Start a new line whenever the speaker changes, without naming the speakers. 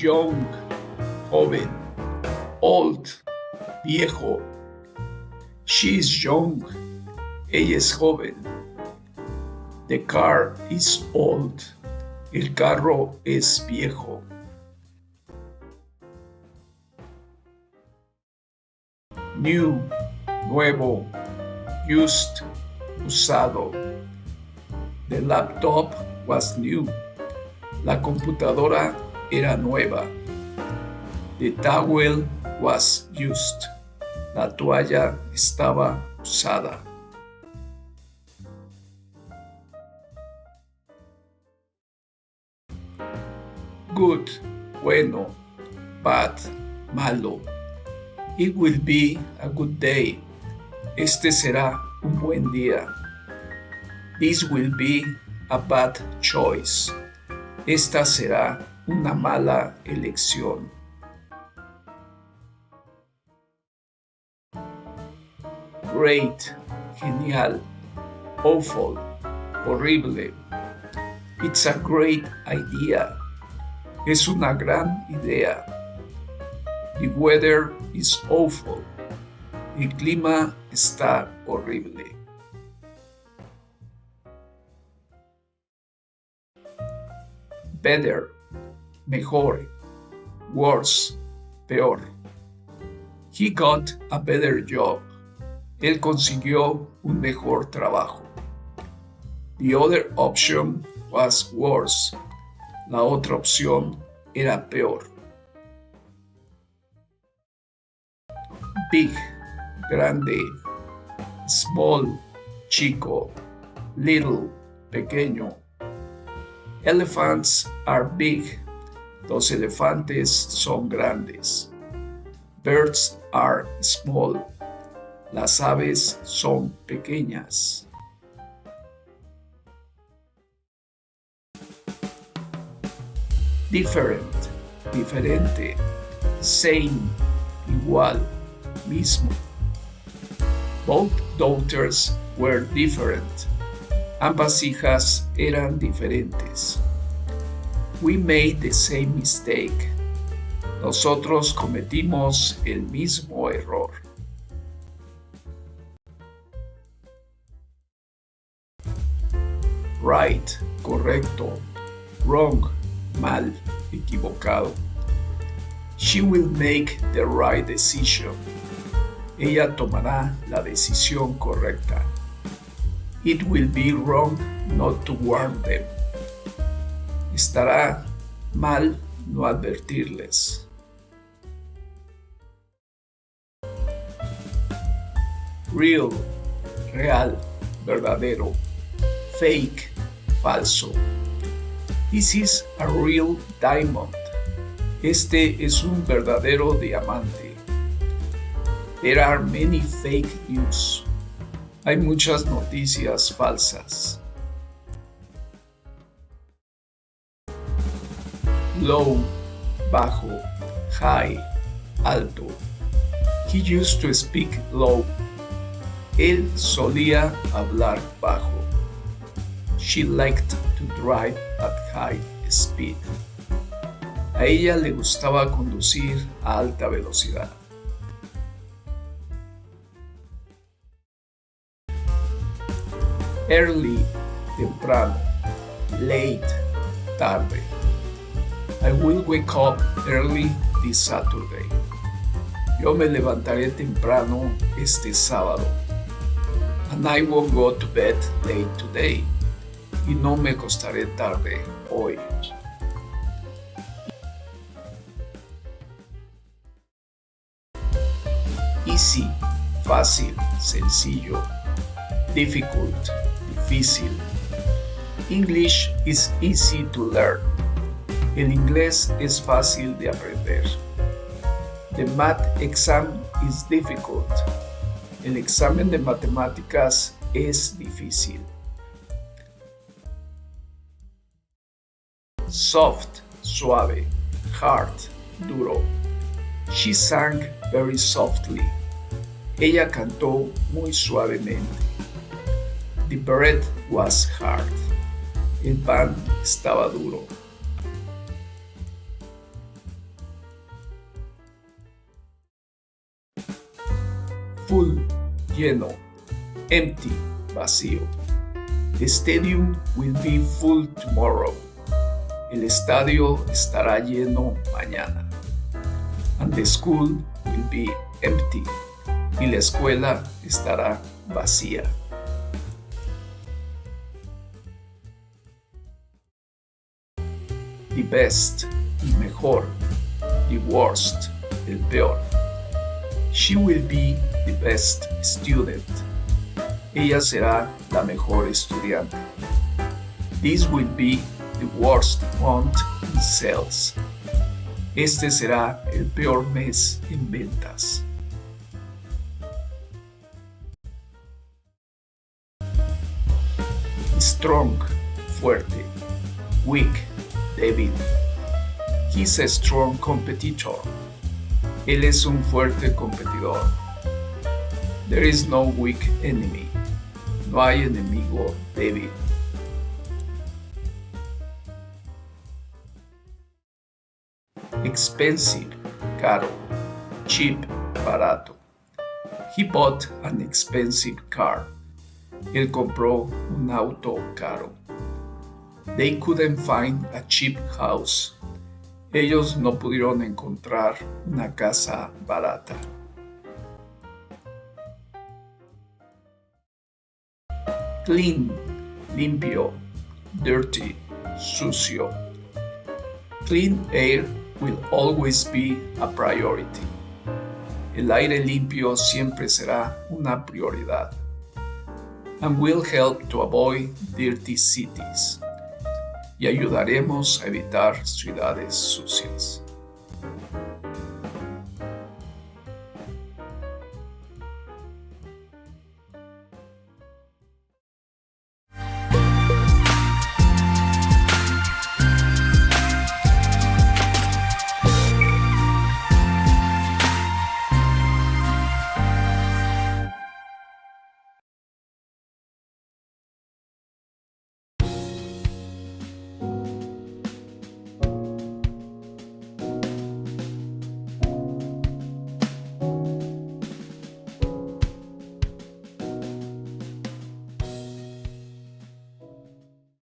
young, joven. Old, viejo. She is young. Ella es joven. The car is old. El carro es viejo. New, nuevo. Used, usado. The laptop was new. La computadora era nueva. The towel was used. La toalla estaba usada. Good, bueno. Bad, malo. It will be a good day. Este será un buen día. This will be a bad choice. Esta será una mala elección. Great, genial. Awful, horrible. It's a great idea. Es una gran idea. The weather is awful. El clima está horrible. Better, mejor. Worse, peor. He got a better job. Él consiguió un mejor trabajo. The other option was worse. La otra opción era peor. Big, grande. Small, chico. Little, pequeño. Elephants are big. Los elefantes son grandes. Birds are small. Las aves son pequeñas. Different, diferente. Same, igual, mismo. Both daughters were different. Ambas hijas eran diferentes. We made the same mistake. Nosotros cometimos el mismo error. Right, correcto. Wrong, mal, equivocado. She will make the right decision. Ella tomará la decisión correcta. It will be wrong not to warn them. Estará mal no advertirles. Real, real, verdadero. Fake, falso. This is a real diamond. Este es un verdadero diamante. There are many fake news. Hay muchas noticias falsas. Low, bajo. High, alto. He used to speak low. Él solía hablar bajo. She liked to drive at high speed. A ella le gustaba conducir a alta velocidad. Early, temprano. Late, tarde. I will wake up early this Saturday. Yo me levantaré temprano este sábado. And I won't go to bed late today. Y no me acostaré tarde hoy. Easy, fácil, sencillo. Difficult, difícil. English is easy to learn. El inglés es fácil de aprender. The math exam is difficult. El examen de matemáticas es difícil. Soft, suave. Hard, duro. She sang very softly. Ella cantó muy suavemente. The bread was hard. El pan estaba duro. full, lleno, empty, vacío. The stadium will be full tomorrow. El estadio estará lleno mañana. And the school will be empty. Y la escuela estará vacía. The best, el mejor. The worst, el peor. She will be the best student. Ella será la mejor estudiante. This will be the worst month in sales. Este será el peor mes en ventas. Strong, fuerte. Weak, débil. He's a strong competitor. Él es un fuerte competidor. There is no weak enemy. No hay enemigo débil. Expensive, caro. Cheap, barato. He bought an expensive car. Él compró un auto caro. They couldn't find a cheap house. Ellos no pudieron encontrar una casa barata. Clean, limpio. Dirty, sucio. Clean air will always be a priority. El aire limpio siempre será una prioridad. And will help to avoid dirty cities. Y ayudaremos a evitar ciudades sucias.